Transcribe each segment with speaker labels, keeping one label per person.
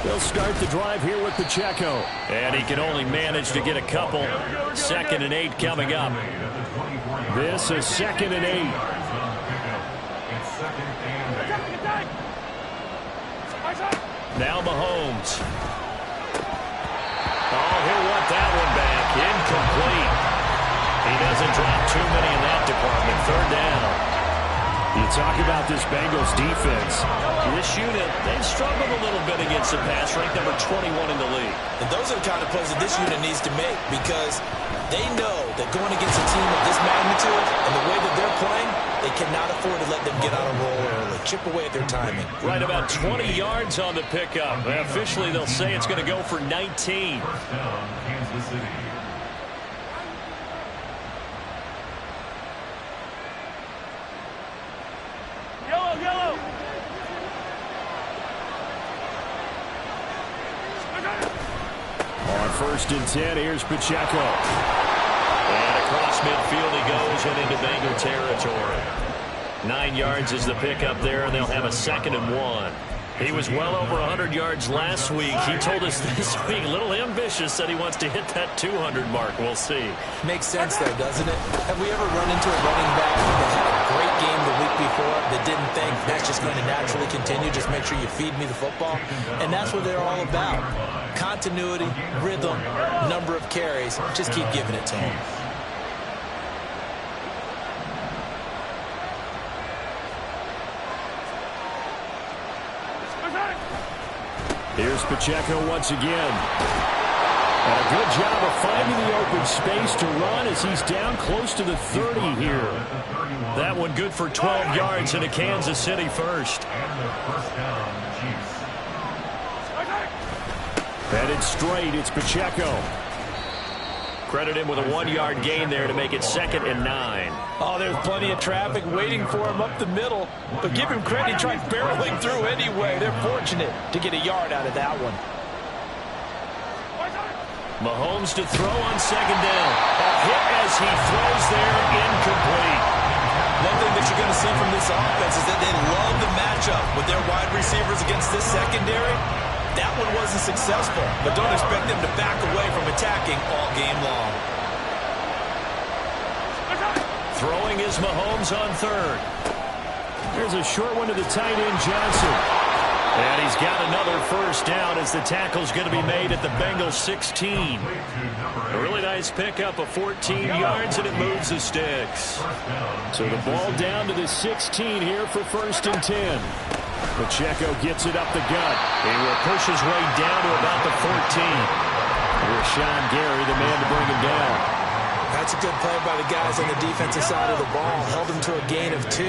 Speaker 1: They'll start the drive here with Pacheco.
Speaker 2: And he can only manage to get a couple. 2nd and 8 coming up.
Speaker 1: This is 2nd and 8. Now Mahomes.
Speaker 2: Oh, he'll want that one back. Incomplete. He doesn't drop too many in that department. 3rd down.
Speaker 1: You talk about this Bengals defense.
Speaker 2: This unit, they've struggled a little bit against the pass, ranked number 21 in the league.
Speaker 3: And those are the kind of plays that this unit needs to make, because they know that going against a team of this magnitude and the way that they're playing, they cannot afford to let them get on a roll early. Chip away at their timing.
Speaker 2: Right about 20 yards on the pickup. Officially, they'll say it's going to go for 19.
Speaker 4: First down, Kansas City.
Speaker 1: On 1st and 10, here's Pacheco.
Speaker 2: And across midfield he goes and into Bengal territory. 9 yards is the pickup there, and they'll have a 2nd and 1. He was well over 100 yards last week. He told us this week, a little ambitious, that he wants to hit that 200 mark. We'll see.
Speaker 3: Makes sense, though, doesn't it? Have we ever run into a running back that had a great game the week before that didn't think that's just going to naturally continue? Just make sure you feed me the football. And that's what they're all about. Continuity, rhythm, number of carries. Just keep giving it to him.
Speaker 1: Here's Pacheco once again. And a good job of finding the open space to run as he's down close to the 30 here.
Speaker 2: That one good for 12 yards into Kansas City first.
Speaker 1: Headed straight, it's Pacheco.
Speaker 2: Credit him with a 1-yard gain there to make it 2nd and 9.
Speaker 3: Oh, there's plenty of traffic waiting for him up the middle. But give him credit, he tried barreling through anyway. They're fortunate to get a yard out of that one.
Speaker 2: Mahomes to throw on 2nd down. A hit as he throws there, incomplete.
Speaker 3: One thing that you're going to see from this offense is that they love the matchup with their wide receivers against this secondary. That one wasn't successful, but don't expect them to back away from attacking all game long.
Speaker 2: Throwing is Mahomes on 3rd.
Speaker 1: There's a short one to the tight end, Johnson.
Speaker 2: And he's got another 1st down as the tackle's going to be made at the Bengals 16. A really nice pickup of 14 yards, and it moves the sticks.
Speaker 1: So the ball down to the 16 here for 1st and 10. Pacheco gets it up the gut.
Speaker 2: He will push his way down to about the 14.
Speaker 1: Rashawn Gary, the man to bring him down.
Speaker 3: That's a good play by the guys on the defensive side of the ball. Held him to a gain of 2.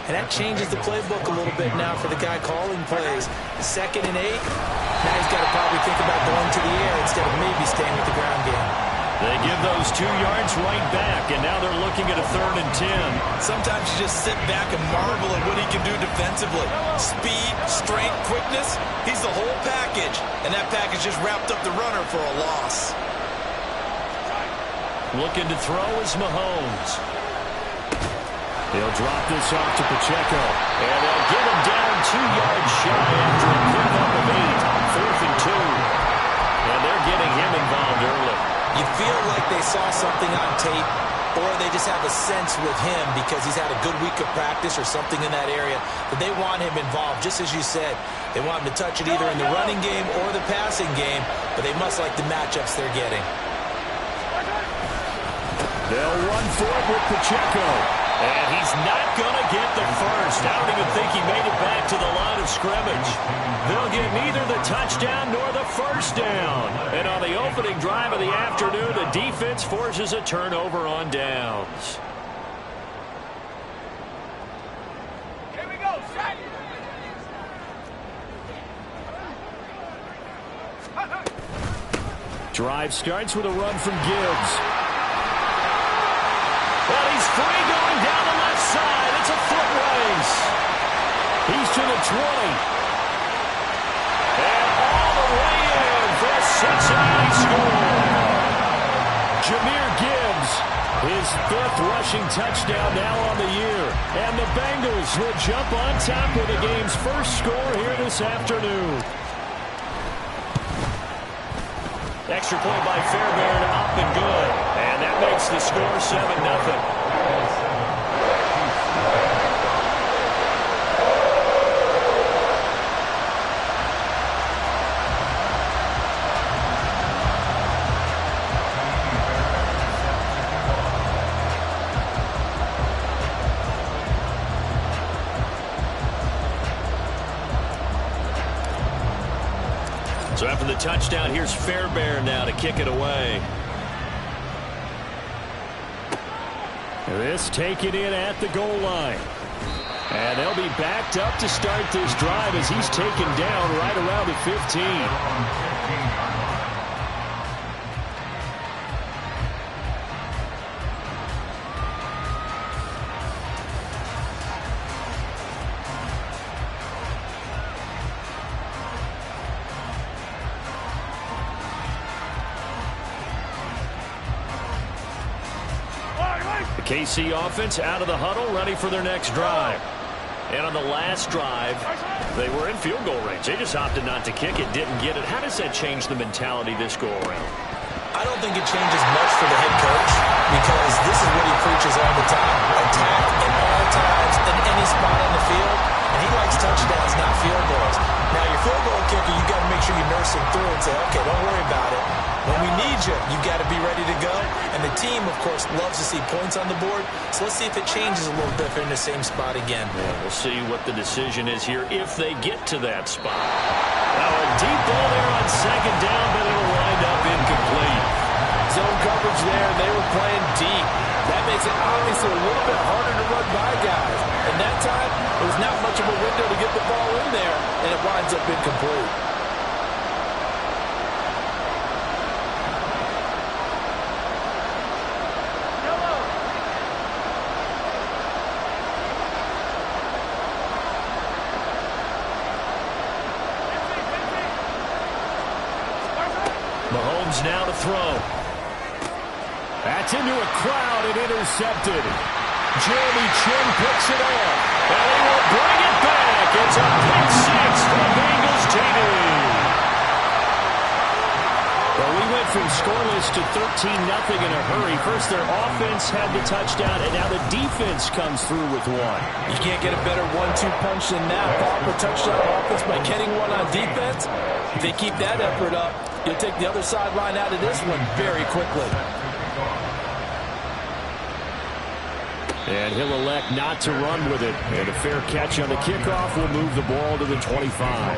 Speaker 3: And that changes the playbook a little bit now for the guy calling plays. 2nd and 8. Now he's got to probably think about going to the air instead of maybe staying with the ground game.
Speaker 2: They give those 2 yards right back, and now they're looking at a 3rd and 10.
Speaker 3: Sometimes you just sit back and marvel at what he can do defensively. Speed, strength, quickness, he's the whole package. And that package just wrapped up the runner for a loss.
Speaker 2: Looking to throw is Mahomes.
Speaker 1: He'll drop this off to Pacheco.
Speaker 2: And they'll get him down 2 yards shy after a pickup of 8. 4th and 2. And they're getting him involved early.
Speaker 3: You feel like they saw something on tape, or they just have a sense with him because he's had a good week of practice or something in that area that they want him involved. Just as you said, they want him to touch it either in the running game or the passing game, but they must like the matchups they're getting.
Speaker 1: They'll run for it with Pacheco.
Speaker 2: And he's not going to get the first. I don't even think he made it back to the line of scrimmage. They'll get neither the touchdown nor the 1st down. And on the opening drive of the afternoon, the defense forces a turnover on downs.
Speaker 5: Here we go, set.
Speaker 1: Drive starts with a run from Gibbs.
Speaker 2: Well, he's free going down the left side. It's a foot race.
Speaker 1: He's to the 20.
Speaker 2: And all the way in for a Cincinnati score.
Speaker 1: Jahmyr Gibbs, his 5th rushing touchdown now on the year. And the Bengals will jump on top with the game's first score here this afternoon.
Speaker 2: Extra point by Fairbairn, up and good. And that makes the score 7-0. So after the touchdown, here's Fairbairn now to kick it away.
Speaker 1: This taken in at the goal line. And they'll be backed up to start this drive as he's taken down right around the 15.
Speaker 2: KC offense out of the huddle, ready for their next drive. And on the last drive, they were in field goal range. They just opted not to kick it, didn't get it. How does that change the mentality this go around?
Speaker 3: I don't think it changes much for the head coach because this is what he preaches all the time. Attack at all times in any spot on the field, and he likes touchdowns, not field goals. Now, your field goal kicker, you got to make sure you nurse him through and say, okay, don't worry about it. When we need you, you got to be ready to go. And the team, of course, loves to see points on the board. So let's see if it changes a little bit if they're in the same spot again.
Speaker 2: Yeah, we'll see what the decision is here if they get to that spot. Now a deep ball there on second down, but it'll wind up incomplete.
Speaker 6: Zone coverage there. They were playing deep. That makes it obviously a little bit harder to run by guys. And that time, there was not much of a window to get the ball in there, and it winds up incomplete.
Speaker 2: Mahomes now to throw.
Speaker 1: That's into a crowd and intercepted. Jeremy Chin picks it off.
Speaker 2: And they will bring it back. It's a pick six for the Bengals TV.
Speaker 1: Well, we went from scoreless to 13-0 in a hurry. First, their offense had the touchdown, and now the defense comes through with one.
Speaker 6: You can't get a better 1-2 punch than that. Proper touchdown offense by getting one on defense. If they keep that effort up, you'll take the other sideline out of this one very quickly.
Speaker 1: And he'll elect not to run with it. And a fair catch on the kickoff will move the ball to the 25.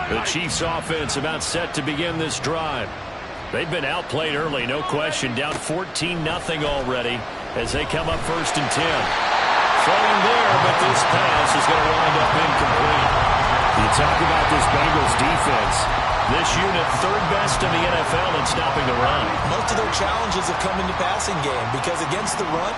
Speaker 2: The Chiefs offense about set to begin this drive. They've been outplayed early, no question. Down 14-0 already as they come up 1st and 10. Throwing there, but this pass is going to wind up incomplete.
Speaker 1: You talk about this Bengals defense.
Speaker 2: This unit, 3rd best in the NFL in stopping the run.
Speaker 3: Most of their challenges have come in the passing game because against the run,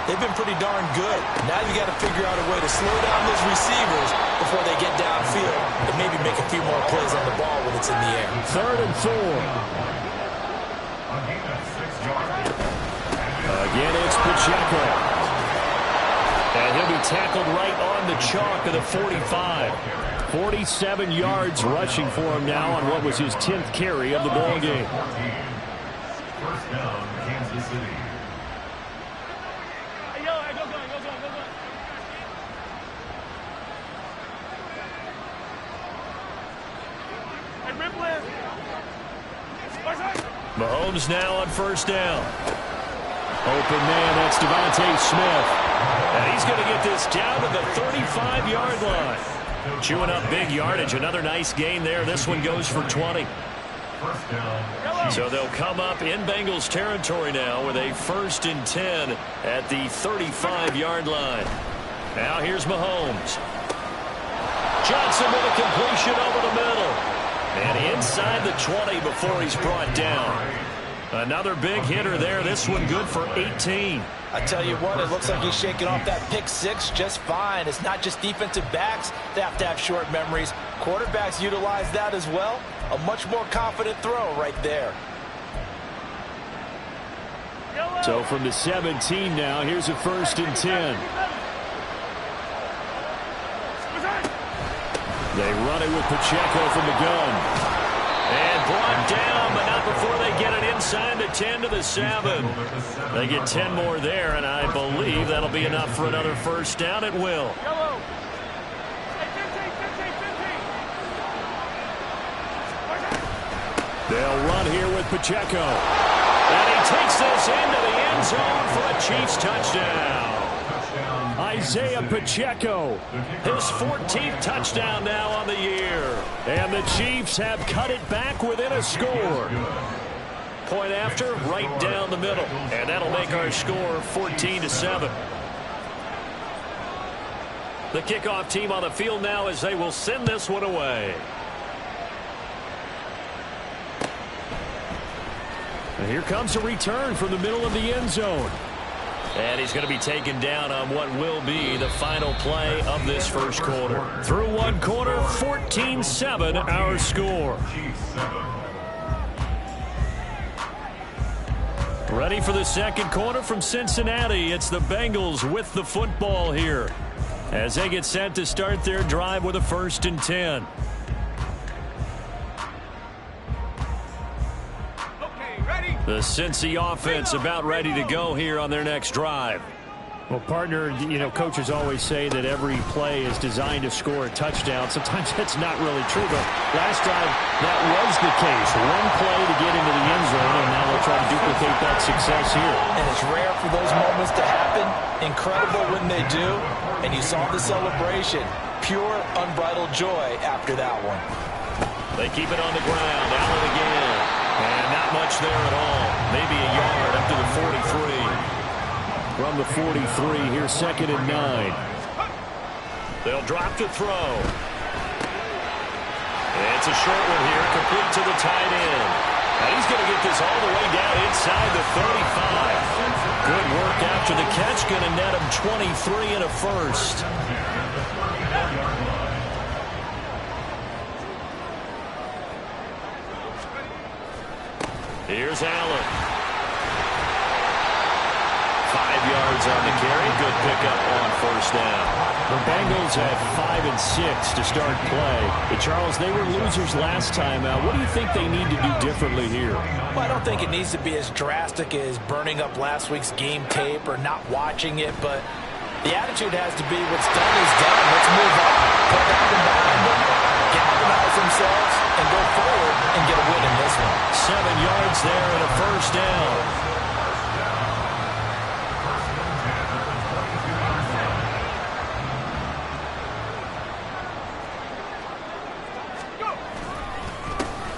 Speaker 3: they've been pretty darn good. Now you got to figure out a way to slow down those receivers before they get downfield and maybe make a few more plays on the ball when it's in the air.
Speaker 1: 3rd and 4. Again, it's Pacheco.
Speaker 2: And he'll be tackled right on the chalk of the 45.
Speaker 1: 47 yards rushing for him now on what was his 10th carry of the ball game.
Speaker 4: First down, Kansas City.
Speaker 2: Mahomes now on 1st down.
Speaker 1: Open man, that's Devontae Smith.
Speaker 2: And he's going to get this down to the 35-yard line. Chewing up big yardage. Another nice gain there. This one goes for 20.
Speaker 4: First down.
Speaker 2: So they'll come up in Bengals territory now with a 1st and 10 at the 35-yard line. Now here's Mahomes. Johnson with a completion over the middle. And inside the 20 before he's brought down. Another big hitter there. This one good for 18.
Speaker 6: I tell you what, it looks like he's shaking off that pick six just fine. It's not just defensive backs that have to have short memories. Quarterbacks utilize that as well. A much more confident throw right there.
Speaker 1: So from the 17 now, here's a 1st and 10. They run it with Pacheco from the gun.
Speaker 2: And brought down, but not before they get it inside the 10 to the 7. They get 10 more there, and I believe that'll be enough for another first down. It will.
Speaker 5: Yellow.
Speaker 1: They'll run here with Pacheco.
Speaker 2: And he takes this into the end zone for a Chiefs touchdown.
Speaker 1: Isaiah Pacheco,
Speaker 2: His 14th touchdown now on the year.
Speaker 1: and the Chiefs have cut it back within a score.
Speaker 2: Point after, right down the middle. And that'll make our score 14-7. The kickoff team on the field now as they will send this one away.
Speaker 1: And here comes a return from the middle of the end zone.
Speaker 2: And he's going to be taken down on what will be the final play of this first quarter.
Speaker 1: Through one quarter, 14-7 our score. Ready for the second quarter from Cincinnati. It's the Bengals with the football here as they get set to start their drive with a 1st and 10. The Cincy offense about ready to go here on their next drive. Well, partner, you know, coaches always say that every play is designed to score a touchdown. Sometimes that's not really true, but last time that was the case. One play to get into the end zone, and now they'll try to duplicate that success here.
Speaker 3: And it's rare for those moments to happen. Incredible when they do. And you saw the celebration. Pure, unbridled joy after that one.
Speaker 2: They keep it on the ground. Allen again. And not much there at all. Maybe a yard up to the 43.
Speaker 1: From the 43, here's 2nd and 9.
Speaker 2: They'll drop to throw. It's a short one here, complete to the tight end. And he's going to get this all the way down inside the 35. Good work after the catch, going to net him 23 and a first. Here's Allen. 5 yards on the carry. Good pickup on first down.
Speaker 1: The Bengals at 5 and 6 to start play. But Charles, they were losers last time out. What do you think they need to do differently here?
Speaker 3: Well, I don't think it needs to be as drastic as burning up last week's game tape or not watching it, but the attitude has to be what's done is done. Let's move on. Put that one behind them, galvanize themselves, and go forward and get a win in this one.
Speaker 2: 7 yards there and a first down.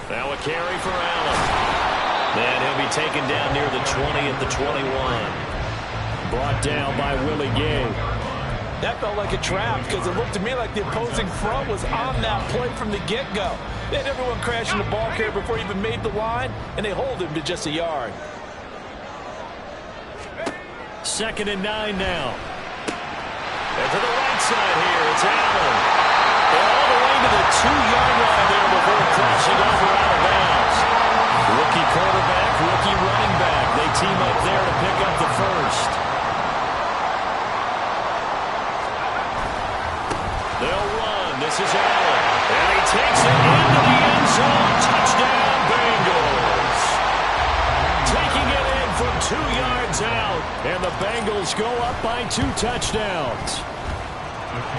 Speaker 2: Now a carry for Allen. And he'll be taken down near the 20 at the 21.
Speaker 1: Brought down by Willie Gay.
Speaker 3: That felt like a trap because it looked to me like the opposing front was on that play from the get-go. They had everyone crashing the ball carrier before he even made the line, and they hold him to just a yard.
Speaker 2: 2nd and 9 now. And to the right side here, it's Allen. And all the way to the 2-yard line there before crossing over out of bounds. Rookie quarterback, rookie running back. They team up there to pick up the first. They'll run. This is Allen. And he takes it into the end zone. Touchdown, Bengals. Taking it in from 2 yards out.
Speaker 1: And the Bengals go up by 2 touchdowns.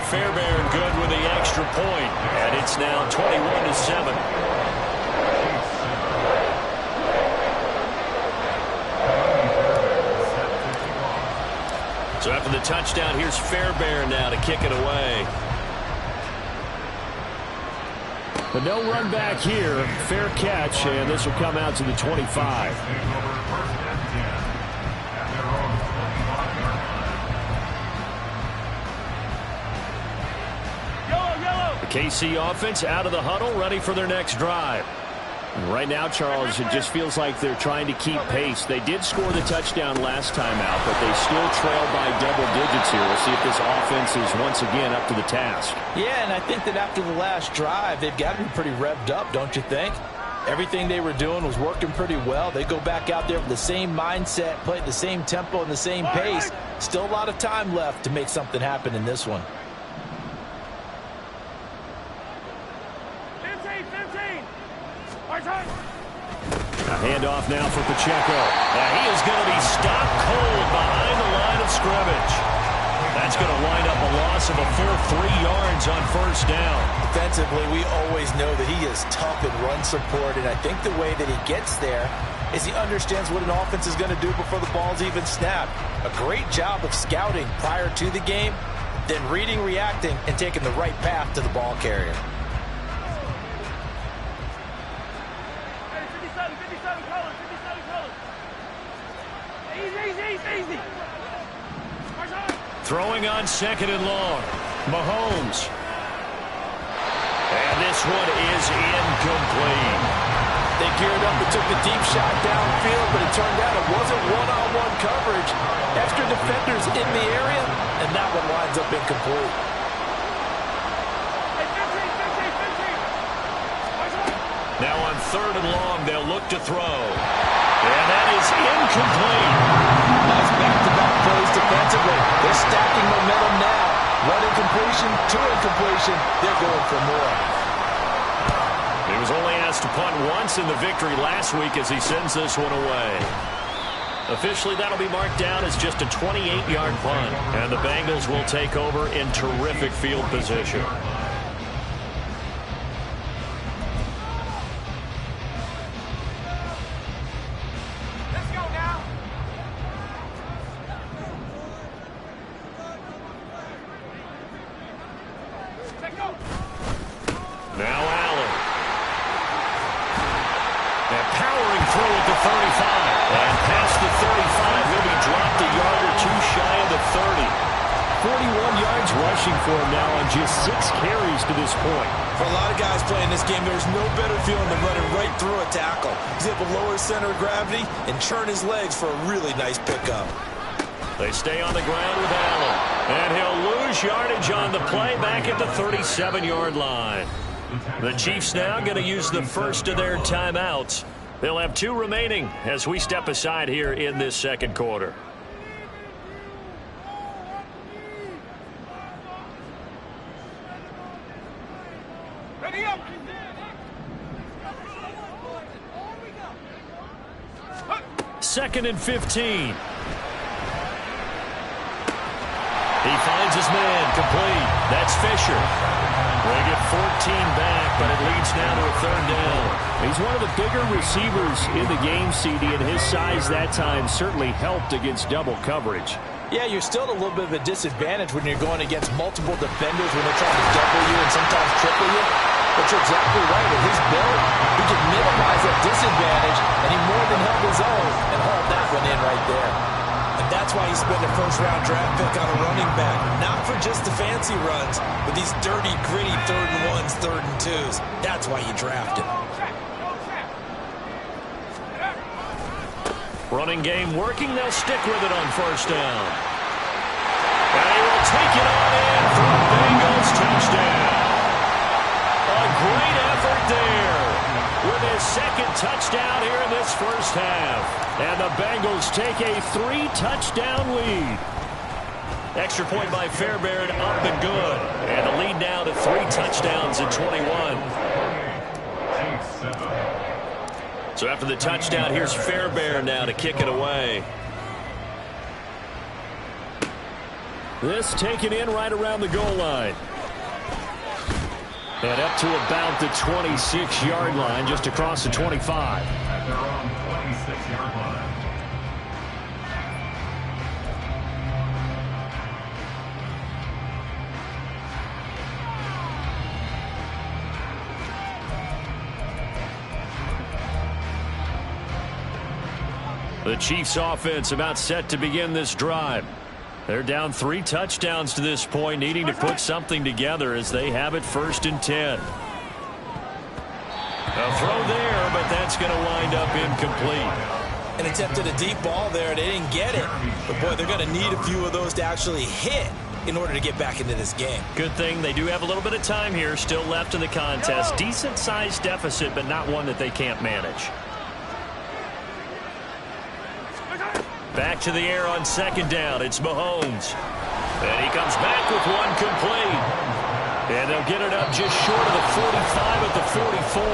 Speaker 2: Fairbairn good with the extra point. And it's now 21-7. So after the touchdown, here's Fairbairn now to kick it away.
Speaker 1: But no run back here. Fair catch, and this will come out to the 25. The KC offense out of the huddle, ready for their next drive. And right now, Charles, it just feels like they're trying to keep pace. They did score the touchdown last time out, but they still trail by double digits here. We'll see if this offense is once again up to the task.
Speaker 3: Yeah, and I think that after the last drive, they've got to be pretty revved up, don't you think? Everything they were doing was working pretty well. They go back out there with the same mindset, play at the same tempo and the same pace. Still a lot of time left to make something happen in this one.
Speaker 1: Handoff now for Pacheco.
Speaker 2: He is going to be stopped cold behind the line of scrimmage. That's going to wind up a loss of a full 3 yards on first down.
Speaker 3: Defensively, we always know that he is tough in run support, and I think the way that he gets there is he understands what an offense is going to do before the ball's even snapped. A great job of scouting prior to the game, then reading, reacting, and taking the right path to the ball carrier.
Speaker 5: Easy.
Speaker 2: Throwing on 2nd and long. Mahomes. And this one is incomplete.
Speaker 6: They geared up and took the deep shot downfield, but it turned out it wasn't one-on-one coverage. Extra defenders in the area, and that one winds up incomplete.
Speaker 2: Now on 3rd and long, they'll look to throw. And that is incomplete.
Speaker 6: Nice back-to-back plays defensively. They're stacking momentum now. One incompletion, 2 incompletion. They're going for more.
Speaker 2: He was only asked to punt once in the victory last week as he sends this one away. Officially, that'll be marked down as just a 28-yard punt. And the Bengals will take over in terrific field position. Now Allen. And powering through at the 35. And past the 35, he'll be dropped a yard or 2 shy of the 30.
Speaker 1: 41 yards rushing for him now on just 6 carries to this point.
Speaker 6: For a lot of guys playing this game, there's no better feeling than running right through a tackle. He's able to lower his center of gravity and churn his legs for a really nice pickup.
Speaker 2: They stay on the ground with Allen. And he'll lose yardage on the play back at the 37-yard line. The Chiefs now going to use the first of their timeouts. They'll have 2 remaining as we step aside here in this second quarter.
Speaker 5: Ready up.
Speaker 2: 2nd and 15. He finds his man, complete. That's Fisher. They get 14 back, but it leads now to a 3rd down.
Speaker 1: He's one of the bigger receivers in the game, CD, and his size that time certainly helped against double coverage.
Speaker 3: Yeah, you're still at a little bit of a disadvantage when you're going against multiple defenders when they're trying to double you and sometimes triple you. But you're exactly right. With his build, he can minimize that disadvantage, and he more than held his own and hauled that one in right there. And that's why he spent a first-round draft pick on a running back. Not for just the fancy runs, but these dirty, gritty 3rd and 1s, 3rd and 2s. That's why you drafted him.
Speaker 2: Running game working. They'll stick with it on first down. And he will take it on in for a Bengals touchdown. A great effort there with his 2nd touchdown here in this first half. And the Bengals take a 3-touchdown lead. Extra point by Fairbairn, up and good. And the lead now to 3 touchdowns at 21. So after the touchdown, here's Fairbairn now to kick it away.
Speaker 1: This taken in right around the goal line. And up to about the 26-yard line, just across the 25.
Speaker 4: At their own 26-yard line.
Speaker 2: The Chiefs offense about set to begin this drive. They're down 3 touchdowns to this point, needing to put something together as they have it 1st and 10. A throw there, but that's going to wind up incomplete.
Speaker 3: And attempted a deep ball there. They didn't get it. But, boy, they're going to need a few of those to actually hit in order to get back into this game.
Speaker 2: Good thing they do have a little bit of time here still left in the contest. Decent-sized deficit, but not one that they can't manage. Back to the air on 2nd down. It's Mahomes. And he comes back with one complete. And they'll get it up just short of the 45 at the 44.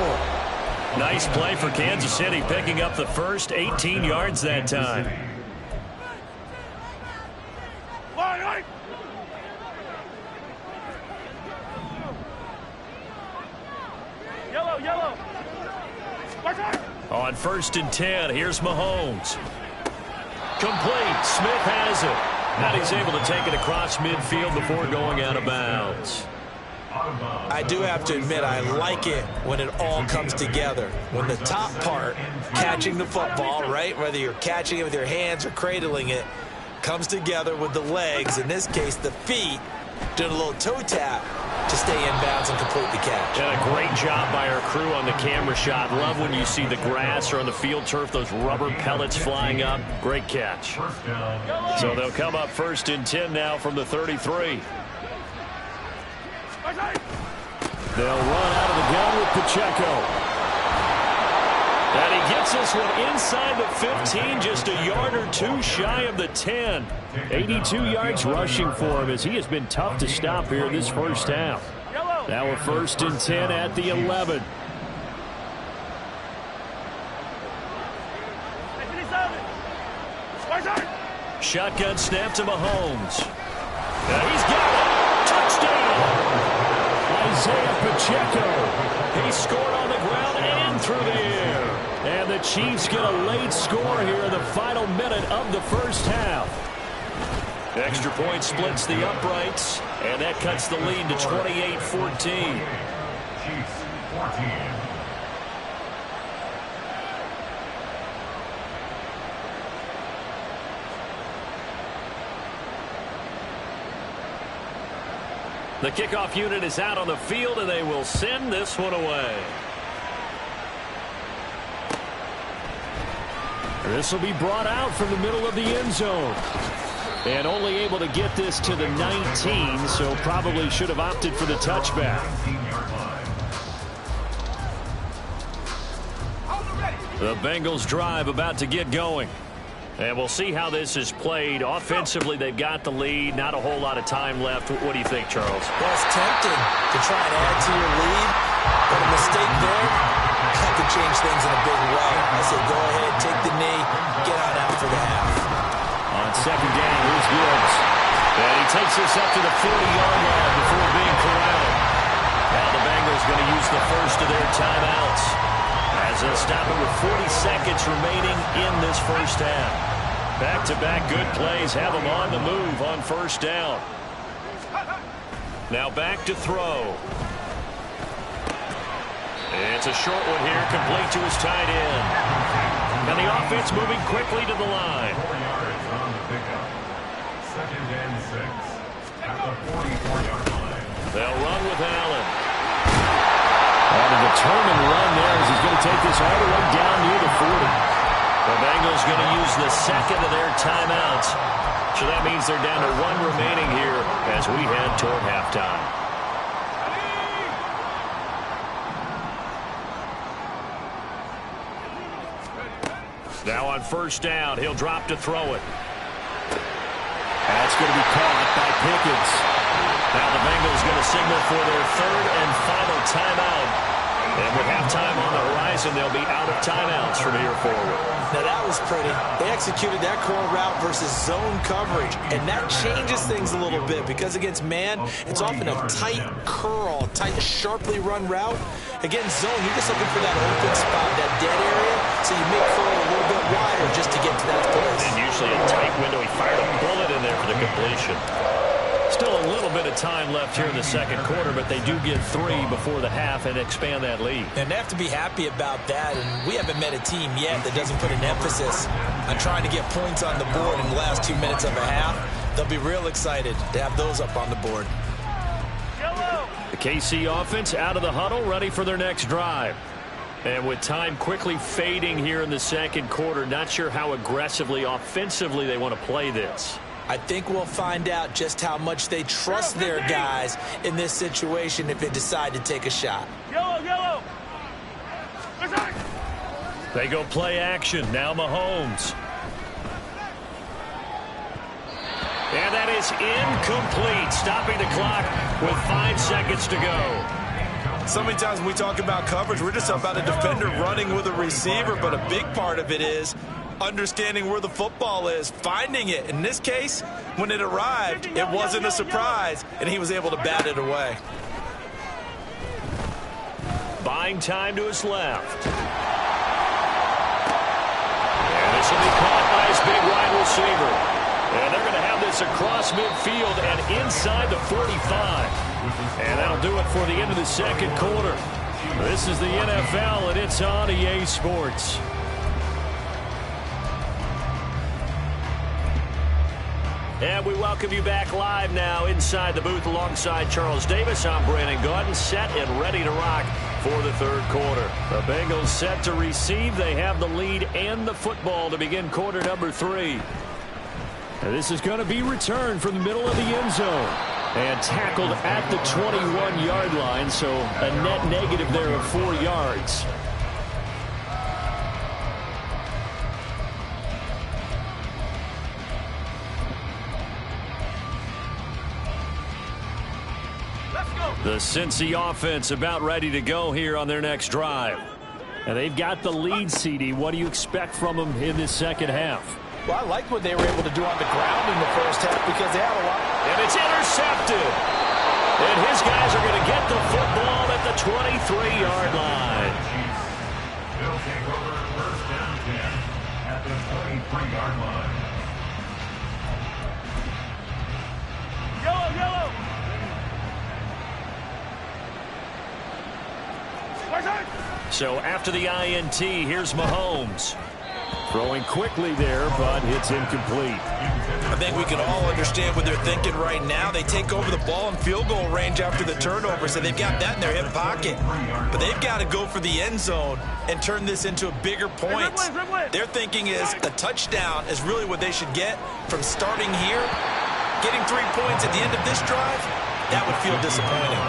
Speaker 2: Nice play for Kansas City, picking up the first 18 yards that time.
Speaker 5: Yellow.
Speaker 2: On 1st and 10, here's Mahomes. Complete. Smith has it. And he's able to take it across midfield before going out of bounds.
Speaker 3: I do have to admit, I like it when it all comes together. When the top part, catching the football, right, whether you're catching it with your hands or cradling it, comes together with the legs, in this case the feet, doing a little toe tap to stay in bounds and complete the catch.
Speaker 2: And a great job by our crew on the camera shot. Love when you see the grass or on the field turf, those rubber pellets flying up. Great catch. So they'll come up 1st and 10 now from the 33.
Speaker 1: They'll run out of the gun with Pacheco.
Speaker 2: And he gets this one inside the 15, just a yard or two shy of the 10.
Speaker 1: 82 yards rushing for him as he has been tough to stop here this first half. Now a 1st and 10 at the 11.
Speaker 2: Shotgun snap to Mahomes. He's got it. Touchdown.
Speaker 1: Isaiah Pacheco.
Speaker 2: He scored on the ground and through the air.
Speaker 1: And the Chiefs get a late score here in the final minute of the first half.
Speaker 2: Extra point splits the uprights, and that cuts the lead to 28-14.
Speaker 4: Chiefs 14.
Speaker 2: The kickoff unit is out on the field, and they will send this one away.
Speaker 1: This will be brought out from the middle of the end zone. And only able to get this to the 19, so probably should have opted for the touchback.
Speaker 2: The Bengals drive about to get going. And we'll see how this is played. Offensively, they've got the lead. Not a whole lot of time left. What do you think, Charles?
Speaker 3: Well, it's tempting to try and add to your lead, but a mistake there, that could change things in a big way. I say go ahead, take the knee, get on out for the half.
Speaker 1: On 2nd down, here's Gibbs.
Speaker 2: And he takes this up to the 40-yard line before being corralled. Now the Bengals going to use the first of their timeouts, as they'll stop it with 40 seconds remaining in this first half. Back-to-back good plays have them on the move on 1st down. Now back to throw. It's a short one here, complete to his tight end. And the offense moving quickly to the line.
Speaker 4: 4 yards on the pickup. 2nd and 6 at the 44-yard line.
Speaker 2: They'll run with Allen.
Speaker 1: On a determined run there as he's going to take this all the way down near the 40.
Speaker 2: The Bengals going to use the second of their timeouts. So that means they're down to 1 remaining here as we head toward halftime. Now on 1st down, he'll drop to throw it.
Speaker 1: That's going to be caught by Pickens.
Speaker 2: Now the Bengals going to signal for their 3rd and final timeout. And with halftime on the horizon, they'll be out of timeouts from here forward.
Speaker 3: Now that was pretty. They executed that curl route versus zone coverage, and that changes things a little bit because against man, it's often a tight curl, tight, sharply run route. Against zone, you're just looking for that open spot, that dead area, so you make throw it a little bit wider just to get to that place.
Speaker 2: And usually a tight window. He fired a bullet in there for the completion. Still a little bit of time left here in the 2nd quarter, but they do get 3 before the half and expand that lead.
Speaker 3: And they have to be happy about that, and we haven't met a team yet that doesn't put an emphasis on trying to get points on the board in the last 2 minutes of a half. They'll be real excited to have those up on the board.
Speaker 2: The KC offense out of the huddle, ready for their next drive. And with time quickly fading here in the 2nd quarter, not sure how aggressively, offensively they want to play this.
Speaker 3: I think we'll find out just how much they trust their guys in this situation if they decide to take a shot.
Speaker 5: Yellow.
Speaker 2: They go play action. Now Mahomes. And that is incomplete, stopping the clock with 5 seconds to go.
Speaker 3: So many times when we talk about coverage, we're just about a defender running with a receiver, but a big part of it is understanding where the football is, finding it. In this case, when it arrived, it wasn't a surprise, and he was able to bat it away.
Speaker 2: Buying time to his left. And this will be caught by his big wide receiver. And they're going to have this across midfield and inside the 45. And that'll do it for the end of the second quarter. This is the NFL, and it's on EA Sports. And we welcome you back live now inside the booth alongside Charles Davis. I'm Brandon Gaudin, set and ready to rock for the third quarter. The Bengals set to receive. They have the lead and the football to begin quarter number 3. And this is going to be returned from the middle of the end zone and tackled at the 21-yard line, so a net negative there of 4 yards. The Cincy offense about ready to go here on their next drive. And they've got the lead, CD. What do you expect from them in this second half?
Speaker 6: Well, I like what they were able to do on the ground in the first half because they had a lot.
Speaker 2: And it's intercepted. And his guys are going to get the football at the 23-yard line.
Speaker 4: They'll take over first down 10 at the 23-yard line.
Speaker 5: Yellow.
Speaker 2: So after the INT, here's Mahomes. Throwing quickly there, but it's incomplete.
Speaker 3: I think we can all understand what they're thinking right now. They take over the ball in field goal range after the turnover, so they've got that in their hip pocket. But they've got to go for the end zone and turn this into a bigger point. Their thinking is a touchdown is really what they should get from starting here. Getting 3 points at the end of this drive, that would feel disappointing.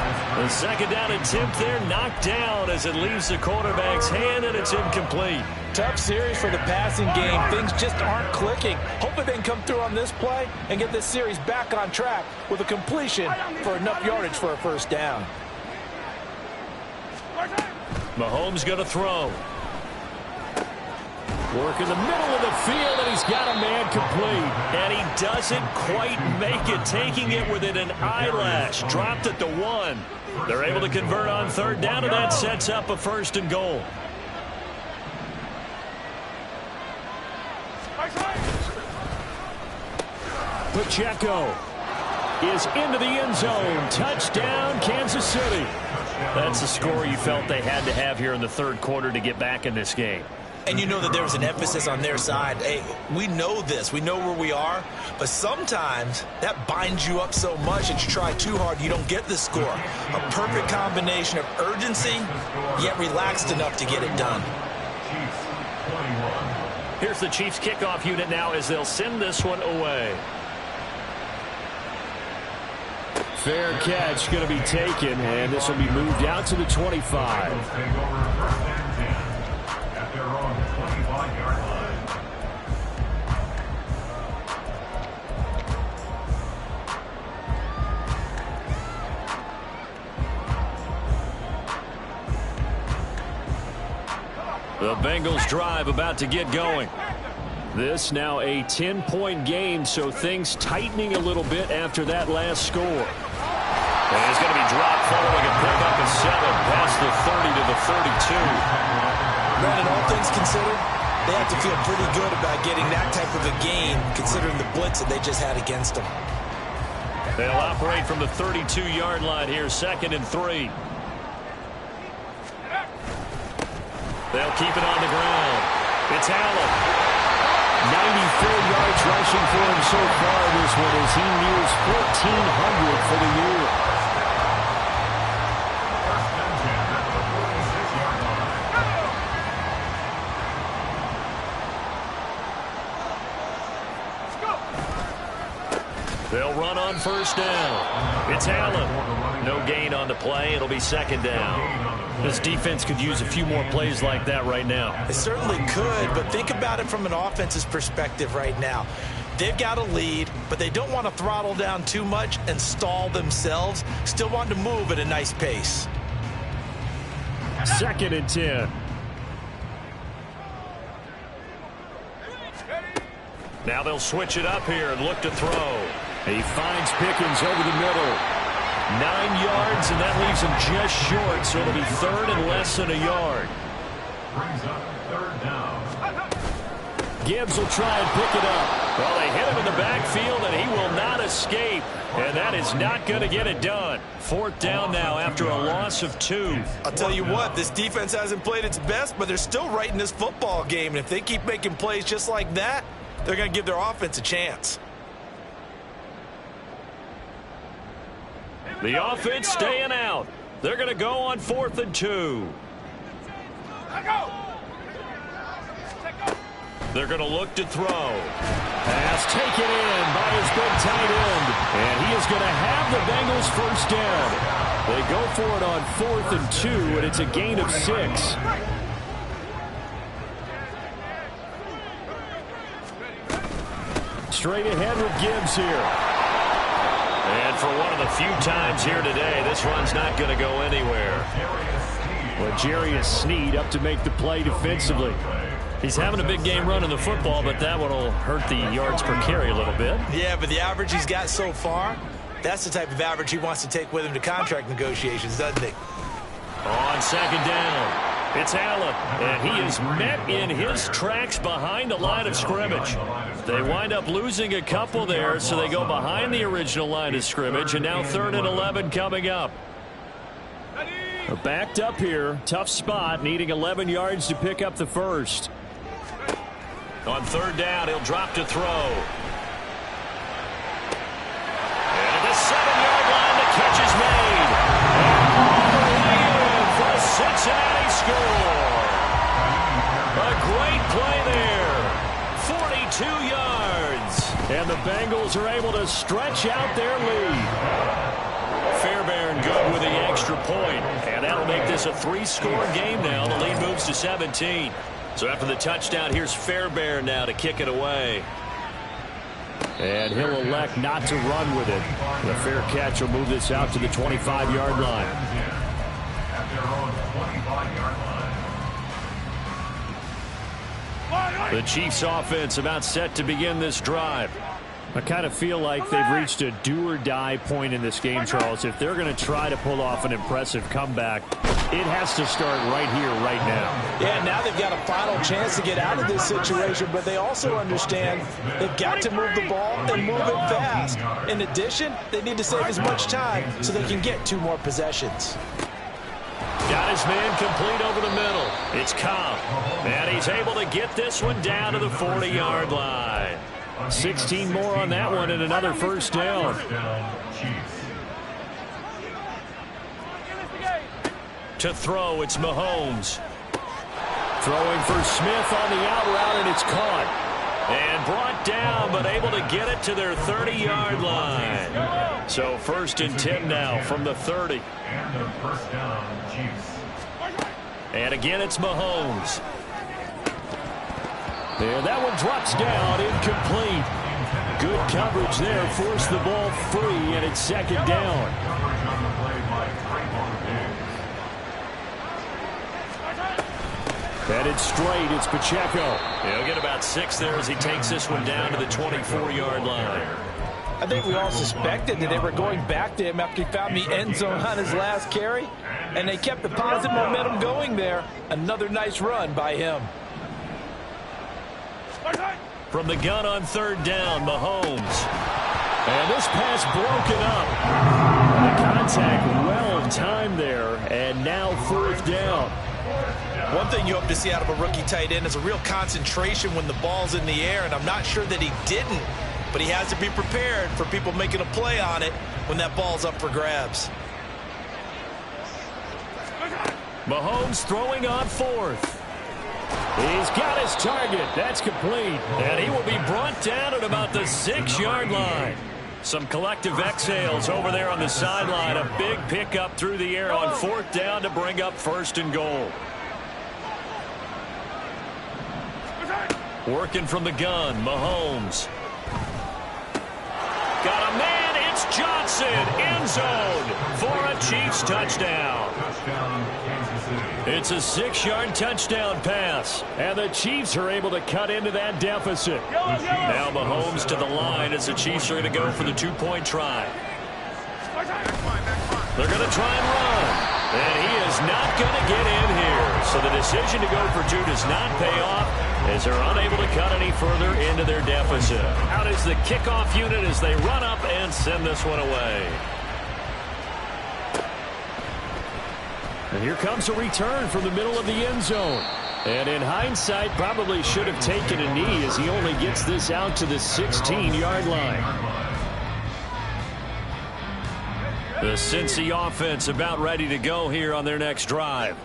Speaker 2: The second down attempt there knocked down as it leaves the quarterback's hand, and it's incomplete.
Speaker 6: Tough series for the passing game. Things just aren't clicking. Hopefully they can come through on this play and get this series back on track with a completion for enough yardage for a first down.
Speaker 2: Mahomes going to throw.
Speaker 1: Work in the middle of the field, and he's got a man complete.
Speaker 2: And he doesn't quite make it, taking it within an eyelash. Dropped at the 1. They're able to convert on third down, and that sets up a first and goal.
Speaker 1: Pacheco is into the end zone. Touchdown, Kansas City.
Speaker 2: That's the score you felt they had to have here in the third quarter to get back in this game.
Speaker 3: And you know that there was an emphasis on their side. Hey, we know this. We know where we are. But sometimes that binds you up so much that you try too hard, you don't get the score. A perfect combination of urgency, yet relaxed enough to get it done.
Speaker 2: Here's the Chiefs kickoff unit now as they'll send this one away.
Speaker 1: Fair catch going to be taken, and this will be moved out to the 25.
Speaker 2: The Bengals drive about to get going.
Speaker 1: This now a 10-point game, so things tightening a little bit after that last score.
Speaker 2: And it's going to be dropped following a pickup of 7 past the 30 to the 32.
Speaker 3: Brandon, all things considered, they have to feel pretty good about getting that type of a gain considering the blitz that they just had against them.
Speaker 2: They'll operate from the 32-yard line here, 2nd and 3. They'll keep it on the ground. It's Allen.
Speaker 1: 94 yards rushing for him so far this one as he nears 1,400 for the year.
Speaker 2: They'll run on first down. It's Allen. No gain on the play. It'll be 2nd down. This defense could use a few more plays like that right now.
Speaker 3: It certainly could, but think about it from an offense's perspective right now. They've got a lead, but they don't want to throttle down too much and stall themselves. Still want to move at a nice pace.
Speaker 1: 2nd and 10.
Speaker 2: Now they'll switch it up here and look to throw.
Speaker 1: He finds Pickens over the middle.
Speaker 2: 9 yards, and that leaves him just short, so it'll be 3rd and less than a yard.
Speaker 4: Brings up 3rd down.
Speaker 1: Gibbs will try and pick it up.
Speaker 2: Well, they hit him in the backfield, and he will not escape. And that is not going to get it done. 4th down now after a loss of 2.
Speaker 6: I'll tell you what, this defense hasn't played its best, but they're still right in this football game. And if they keep making plays just like that, they're going to give their offense a chance.
Speaker 2: The offense staying out. They're going to go on 4th and 2. They're going to look to throw.
Speaker 1: Pass taken in by his big tight end. And he is going to have the Bengals 1st down. They go for it on 4th and 2, and it's a gain of 6. Straight ahead with Gibbs here.
Speaker 2: And for one of the few times here today, this run's not going to go anywhere.
Speaker 1: L'Jarius Sneed up to make the play defensively.
Speaker 2: He's having a big game running the football, but that one will hurt the yards per carry a little bit.
Speaker 3: Yeah, but the average he's got so far, that's the type of average he wants to take with him to contract negotiations, doesn't he?
Speaker 2: On 2nd down, it's Allen, and he is met in his tracks behind the line of scrimmage. They wind up losing a couple there, so they go behind the original line of scrimmage, and now 3rd and 11 coming up.
Speaker 1: Backed up here, tough spot, needing 11 yards to pick up the 1st.
Speaker 2: On 3rd down, he'll drop to throw. And at the 7-yard line, the catch is made. And all the way in for a Cincinnati score. A great play there. 42 yards.
Speaker 1: And the Bengals are able to stretch out their lead.
Speaker 2: Fairbairn good with the extra point. And that'll make this a 3-score game now. The lead moves to 17. So after the touchdown, here's Fairbairn now to kick it away.
Speaker 1: And he'll elect not to run with it. The fair catch will move this out to the 25-yard line.
Speaker 4: At their own 25-yard line.
Speaker 1: The Chiefs offense about set to begin this drive. I kind of feel like they've reached a do-or-die point in this game, Charles. If they're going to try to pull off an impressive comeback, it has to start right here, right now.
Speaker 6: Yeah, now they've got a final chance to get out of this situation, but they also understand they've got to move the ball and move it fast. In addition, they need to save as much time so they can get 2 more possessions.
Speaker 2: Got his man complete over the middle. It's Cobb, and he's able to get this one down to the 40-yard line.
Speaker 1: 16 more on that one and another 1st down.
Speaker 2: To throw, it's Mahomes.
Speaker 1: Throwing for Smith on the out route, and it's caught.
Speaker 2: And brought down, but able to get it to their 30-yard line. So 1st and 10 now from the 30.
Speaker 4: And the 1st down, Chiefs.
Speaker 2: And again, it's Mahomes.
Speaker 1: And that one drops down, incomplete. Good coverage there, forced the ball free, and it's 2nd down. Headed straight, it's Pacheco.
Speaker 2: He'll get about 6 there as he takes this one down to the 24-yard line.
Speaker 6: I think we all suspected that they were going back to him after he found the end zone on his last carry, and they kept the positive momentum going there. Another nice run by him.
Speaker 2: From the gun on 3rd down, Mahomes.
Speaker 1: And this pass broken up. The contact well timed there, and now 4th down.
Speaker 3: One thing you hope to see out of a rookie tight end is a real concentration when the ball's in the air, and I'm not sure that he didn't, but he has to be prepared for people making a play on it when that ball's up for grabs.
Speaker 2: Mahomes throwing on 4th.
Speaker 1: He's got his target. That's complete.
Speaker 2: And he will be brought down at about the 6-yard line. Some collective exhales over there on the sideline. A big pickup through the air on 4th down to bring up 1st and goal. Working from the gun, Mahomes. Got a man, it's Johnson. Wilson, end zone for a Chiefs touchdown. It's a 6-yard touchdown pass, and the Chiefs are able to cut into that deficit. Now Mahomes to the line as the Chiefs are going to go for the 2-point try. They're going to try and run, and he is not going to get in here. So the decision to go for 2 does not pay off as they're unable to cut any further into their deficit. Out is the kickoff unit as they run up and send this one away. And here comes a return from the middle of the end zone. And in hindsight, probably should have taken a knee as he only gets this out to the 16-yard line. The Cincy offense about ready to go here on their next drive.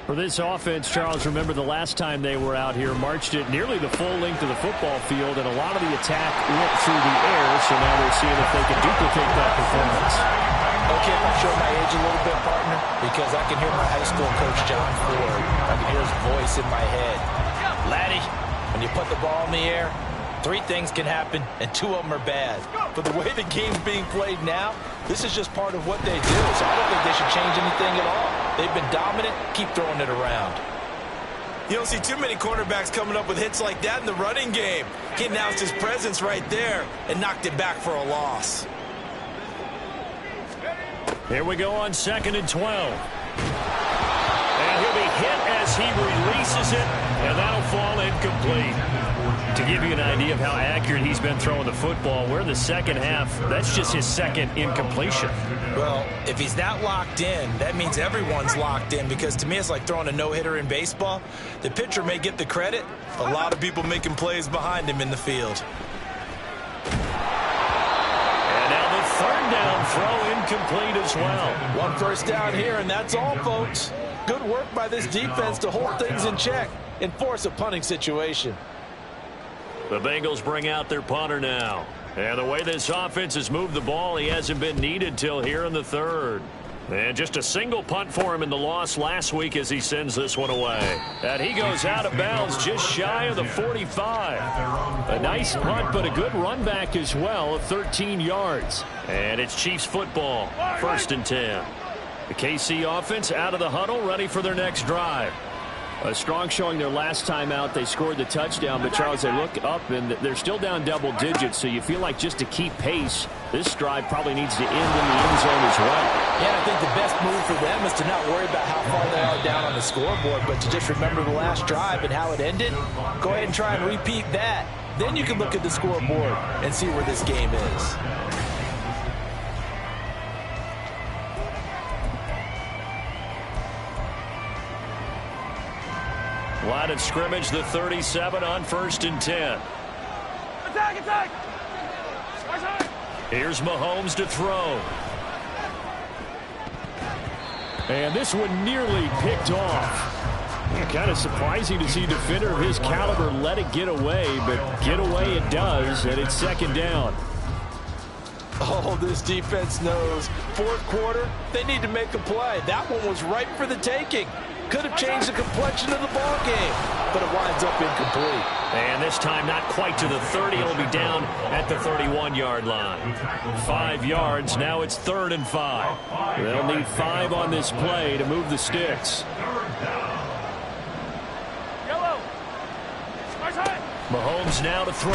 Speaker 2: For this offense, Charles, remember the last time they were out here, marched it nearly the full length of the football field, and a lot of the attack went through the air, so now they're seeing if they can duplicate that performance.
Speaker 3: Okay, if I show my age a little bit, partner, because I can hear my high school coach, John Ford. I can hear his voice in my head. Laddie, when you put the ball in the air, 3 things can happen, and 2 of them are bad. But the way the game's being played now, this is just part of what they do, so I don't think they should change anything at all. They've been dominant. Keep throwing it around.
Speaker 7: You don't see too many cornerbacks coming up with hits like that in the running game. He announced his presence right there and knocked it back for a loss.
Speaker 2: Here we go on 2nd and 12. And he'll be hit as he releases it, and that'll fall incomplete. To give you an idea of how accurate he's been throwing the football, we're in the second half. That's just his 2nd incompletion.
Speaker 3: Well, if he's not locked in, that means everyone's locked in, because to me it's like throwing a no-hitter in baseball. The pitcher may get the credit. A lot of people making plays behind him in the field.
Speaker 2: And now the 3rd down throw incomplete as well.
Speaker 6: 1 first down here, and that's all, folks. Good work by this defense to hold things in check and force a punting situation.
Speaker 2: The Bengals bring out their punter now. And the way this offense has moved the ball, he hasn't been needed till here in the 3rd. And just a single punt for him in the loss last week as he sends this one away. And he goes out of bounds just shy of the 45. A nice punt, but a good run back as well of 13 yards. And it's Chiefs football, 1st and 10. The KC offense out of the huddle, ready for their next drive. A strong showing their last time out. They scored the touchdown, but Charles, they look up and they're still down double digits, so you feel like just to keep pace, this drive probably needs to end in the end zone as well.
Speaker 3: Yeah, I think the best move for them is to not worry about how far they are down on the scoreboard, but to just remember the last drive and how it ended. Go ahead and try and repeat that. Then you can look at the scoreboard and see where this game is.
Speaker 2: Line of scrimmage, the 37 on 1st and 10.
Speaker 5: Attack!
Speaker 2: Here's Mahomes to throw.
Speaker 1: And this one nearly picked off. Kind of surprising to see a defender of his caliber let it get away, but get away it does, and it's 2nd down.
Speaker 6: Oh, this defense knows. 4th quarter, they need to make a play. That one was ripe for the taking. Could have changed the complexion of the ball game, but it winds up incomplete.
Speaker 2: And this time not quite to the 30. It'll be down at the 31-yard line. 5 yards. Now it's 3rd and 5. They'll need 5 on this play to move the sticks. Mahomes now to throw.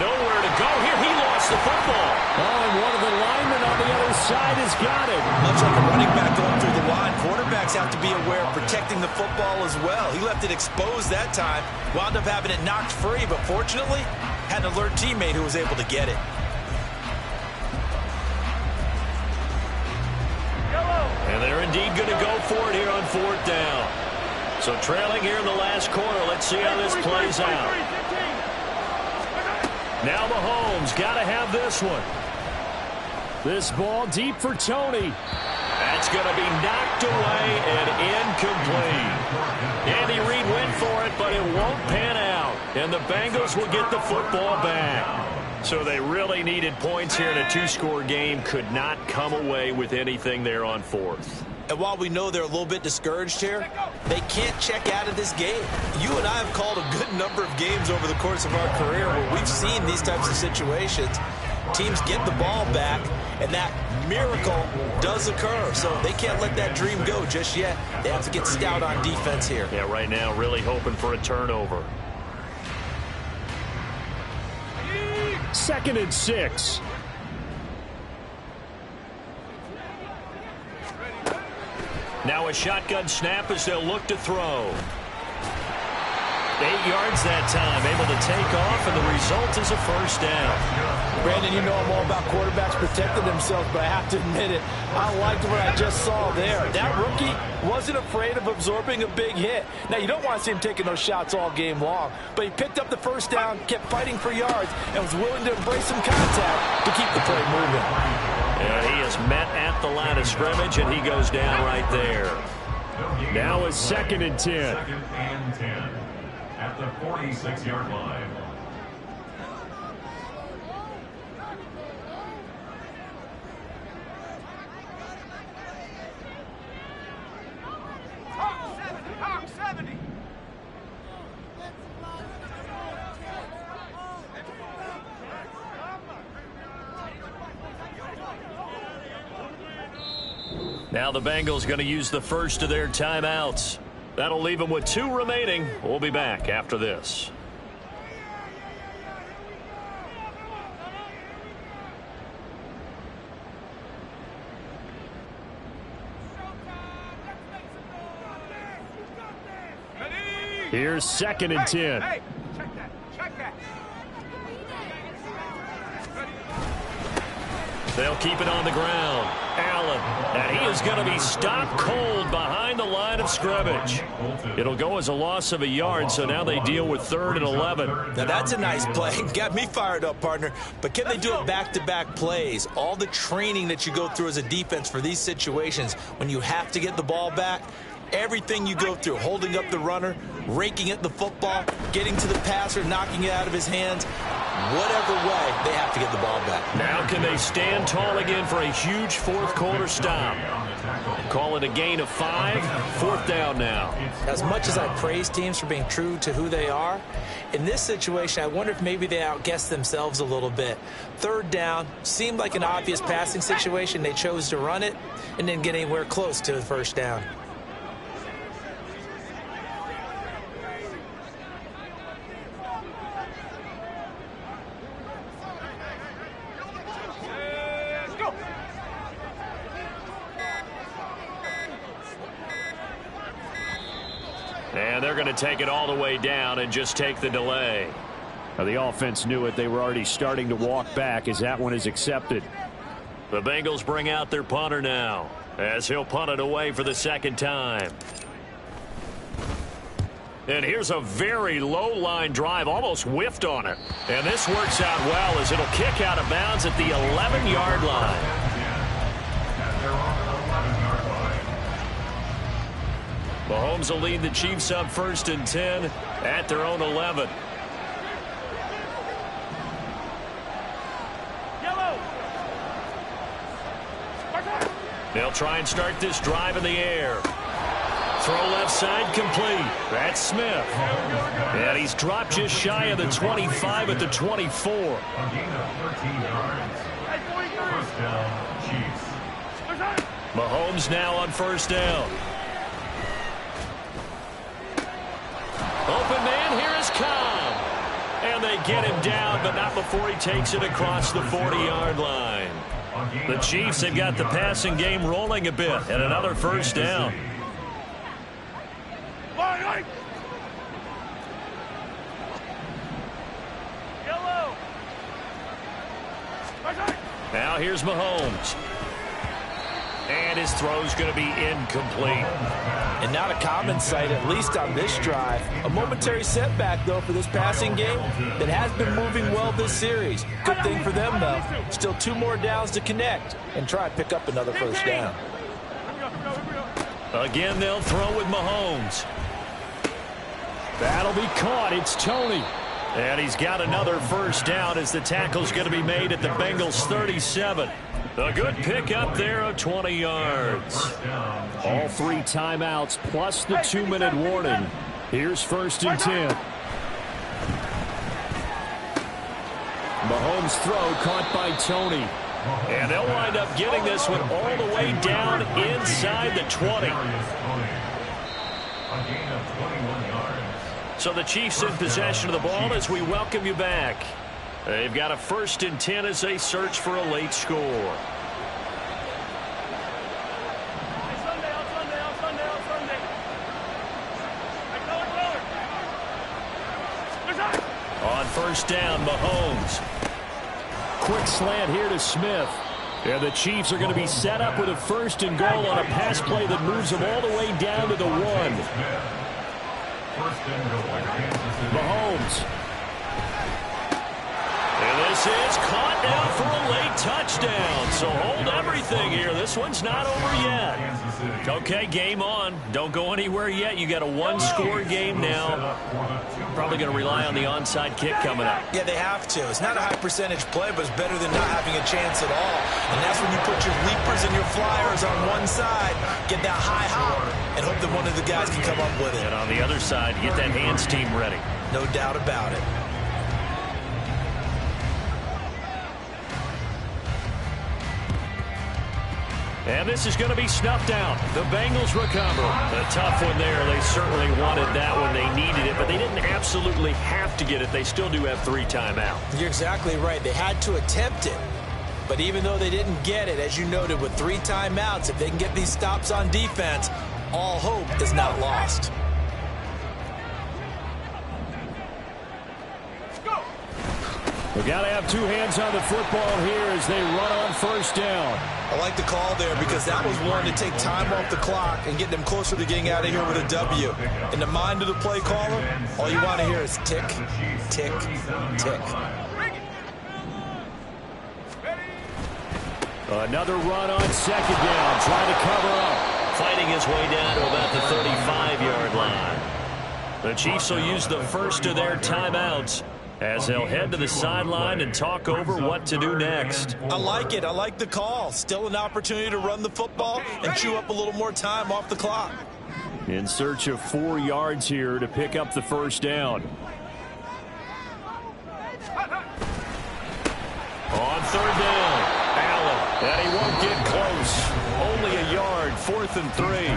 Speaker 2: Nowhere to go here. He lost the football.
Speaker 1: Oh, and one of the linemen on the other side has got it.
Speaker 7: Much like a running back going through the line, quarterbacks have to be aware of protecting the football as well. He left it exposed that time, wound up having it knocked free, but fortunately, had an alert teammate who was able to get it.
Speaker 2: And they're indeed going to go for it here on 4th down. So trailing here in the last quarter. Let's see how this plays out. Now Mahomes got to have this one.
Speaker 1: This ball deep for Tony.
Speaker 2: That's going to be knocked away and incomplete. Andy Reid went for it, but it won't pan out. And the Bengals will get the football back. So they really needed points here in a 2-score game. Could not come away with anything there on 4th.
Speaker 3: And while we know they're a little bit discouraged here, they can't check out of this game. You and I have called a good number of games over the course of our career where we've seen these types of situations. teams get the ball back, and that miracle does occur. So they can't let that dream go just yet. They have to get stout on defense here.
Speaker 2: Yeah, right now really hoping for a turnover.
Speaker 1: 2nd and 6.
Speaker 2: Now a shotgun snap as they'll look to throw. 8 yards that time, able to take off, and the result is a first down.
Speaker 6: Brandon, you know I'm all about quarterbacks protecting themselves, but I have to admit it, I liked what I just saw there. That rookie wasn't afraid of absorbing a big hit. Now, you don't want to see him taking those shots all game long, but he picked up the first down, kept fighting for yards, and was willing to embrace some contact to keep the play moving.
Speaker 2: And he is met at the line of scrimmage, and he goes down right there.
Speaker 1: Now a 2nd and 10.
Speaker 4: 2nd and 10 at the 46-yard line.
Speaker 5: Hawk 70.
Speaker 2: Now the Bengals going to use the first of their timeouts. That'll leave them with 2 remaining. We'll be back after this.
Speaker 1: Here's 2nd and 10.
Speaker 5: Hey, check that. Check that.
Speaker 2: They'll keep it on the ground. Allen, and he is going to be stopped cold behind the line of scrimmage. It'll go as a loss of a yard, so now they deal with 3rd and 11.
Speaker 3: Now, that's a nice play. Got me fired up, partner. But can they do it back-to-back plays? All the training that you go through as a defense for these situations, when you have to get the ball back, everything you go through, holding up the runner, raking at the football, getting to the passer, knocking it out of his hands, whatever way, they have to get the ball back.
Speaker 2: Now can they stand tall again for a huge 4th quarter stop? Call it a gain of 5. 4th down now.
Speaker 3: As much as I praise teams for being true to who they are, in this situation, I wonder if maybe they outguessed themselves a little bit. 3rd down, seemed like an obvious passing situation. They chose to run it and didn't get anywhere close to the 1st down.
Speaker 2: And they're going to take it all the way down and just take the delay.
Speaker 1: Now, the offense knew it. They were already starting to walk back as that one is accepted.
Speaker 2: The Bengals bring out their punter now as he'll punt it away for the 2nd time. And here's a very low-line drive, almost whiffed on it. And this works out well as it'll kick out of bounds at the 11-yard line. Mahomes will lead the Chiefs up 1st and 10 at their own 11.
Speaker 5: Yellow.
Speaker 2: They'll try and start this drive in the air. Throw left side complete. That's Smith. And he's dropped just shy of the 25 at the 24.
Speaker 4: A gain of 13 yards. First down, Chiefs.
Speaker 2: Mahomes now on 1st down. Open man, here is Cobb. And they get him down, but not before he takes it across the 40-yard line. The Chiefs have got the passing game rolling a bit, and another 1st down.
Speaker 5: Yellow.
Speaker 2: Now here's Mahomes. And his throw's going to be incomplete.
Speaker 6: And not a common sight, at least on this drive. A momentary setback, though, for this passing game that has been moving well this series. Good thing for them, though. Still 2 more downs to connect and try and pick up another 1st down.
Speaker 2: Again, they'll throw with Mahomes.
Speaker 1: That'll be caught. It's Tony.
Speaker 2: And he's got another 1st down as the tackle's going to be made at the Bengals 37. A good pickup there of 20 yards.
Speaker 1: All 3 timeouts plus the 2-minute warning. Here's 1st and 10. Mahomes' throw caught by Tony.
Speaker 2: And they'll wind up getting this one all the way down inside the 20. So the Chiefs in possession of the ball as we welcome you back. They've got a 1st and 10 as they search for a late score. On 1st down, Mahomes.
Speaker 1: Quick slant here to Smith. And the Chiefs are going to be set up with a 1st and goal on a pass play that moves them all the way down to the 1. Mahomes.
Speaker 2: And this is caught now for a late touchdown. So hold everything here. This one's not over yet. Okay, game on. Don't go anywhere yet. You got a 1-score game now. Probably going to rely on the onside kick coming up.
Speaker 3: Yeah, they have to. It's not a high percentage play, but it's better than not having a chance at all. And that's when you put your leapers and your flyers on one side, get that high hop, and hope that one of the guys can come up with it.
Speaker 2: And on the other side, get that hands team ready.
Speaker 3: No doubt about it.
Speaker 2: And this is going to be snuffed out. The Bengals recover. A tough one there. They certainly wanted that when they needed it, but they didn't absolutely have to get it. They still do have 3 timeouts.
Speaker 3: You're exactly right. They had to attempt it. But even though they didn't get it, as you noted, with 3 timeouts, if they can get these stops on defense, all hope is not lost.
Speaker 1: We've got to have 2 hands on the football here as they run on 1st down.
Speaker 3: I like the call there because that was one to take time off the clock and get them closer to getting out of here with a W. In the mind of the play caller, all you want to hear is tick, tick, tick.
Speaker 1: Another run on 2nd down, trying to cover up.
Speaker 2: Fighting his way down to about the 35-yard line. The Chiefs will use the first of their timeouts as they'll head to the sideline and talk over what to do next.
Speaker 3: I like it. I like the call. Still an opportunity to run the football and chew up a little more time off the clock.
Speaker 1: In search of 4 yards here to pick up the 1st down.
Speaker 2: On 3rd down, Allen. And he won't get close. Only a yard, 4th and 3.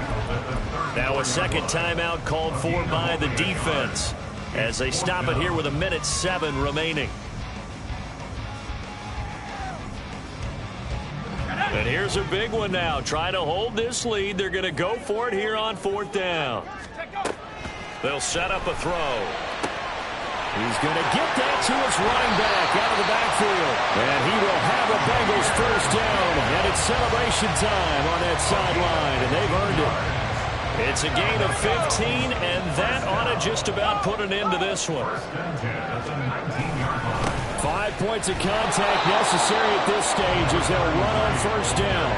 Speaker 2: Now a 2nd timeout called for by the defense as they stop it here with 1:07 remaining. And here's a big one now. Trying to hold this lead. They're going to go for it here on 4th down. They'll set up a throw.
Speaker 1: He's going to get that to his running back out of the backfield. And he will have a Bengals 1st down. And it's celebration time on that sideline, and they've earned it.
Speaker 2: It's a gain of 15, and that ought to just about put an end to this one.
Speaker 1: 5 points of contact necessary at this stage as they'll run on 1st down.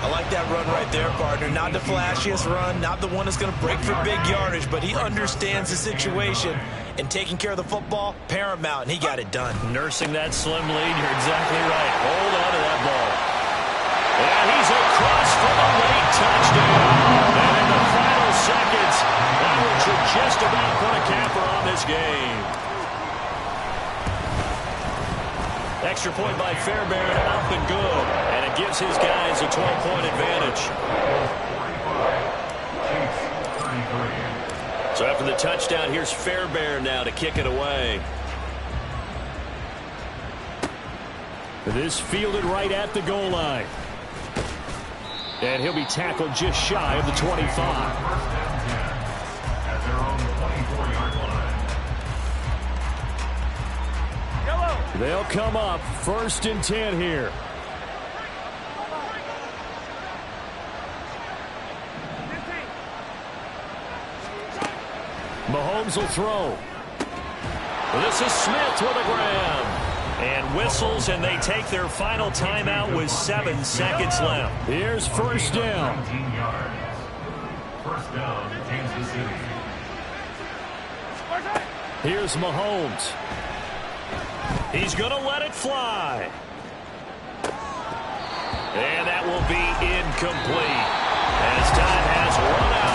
Speaker 3: I like that run right there, partner. Not the flashiest run, not the one that's going to break for big yardage, but he understands the situation, and taking care of the football, paramount, and he got it done.
Speaker 2: Nursing that slim lead, you're exactly right. Hold on to that ball. And he's across for the late touchdown. And in the final seconds, that one should just about put a capper on this game. Extra point by Fairbairn, up and good. And it gives his guys a 12-point advantage. So after the touchdown, here's Fairbairn now to kick it away.
Speaker 1: This fielded right at the goal line. And he'll be tackled just shy of the 25. They'll come up 1st and 10 here. Mahomes will throw.
Speaker 2: This is Smith with a grab. And whistles, and they take their final timeout with 7 seconds left.
Speaker 1: Here's 1st down.
Speaker 4: 1st down, Kansas City.
Speaker 1: Here's Mahomes.
Speaker 2: He's going to let it fly. And that will be incomplete as time has run out.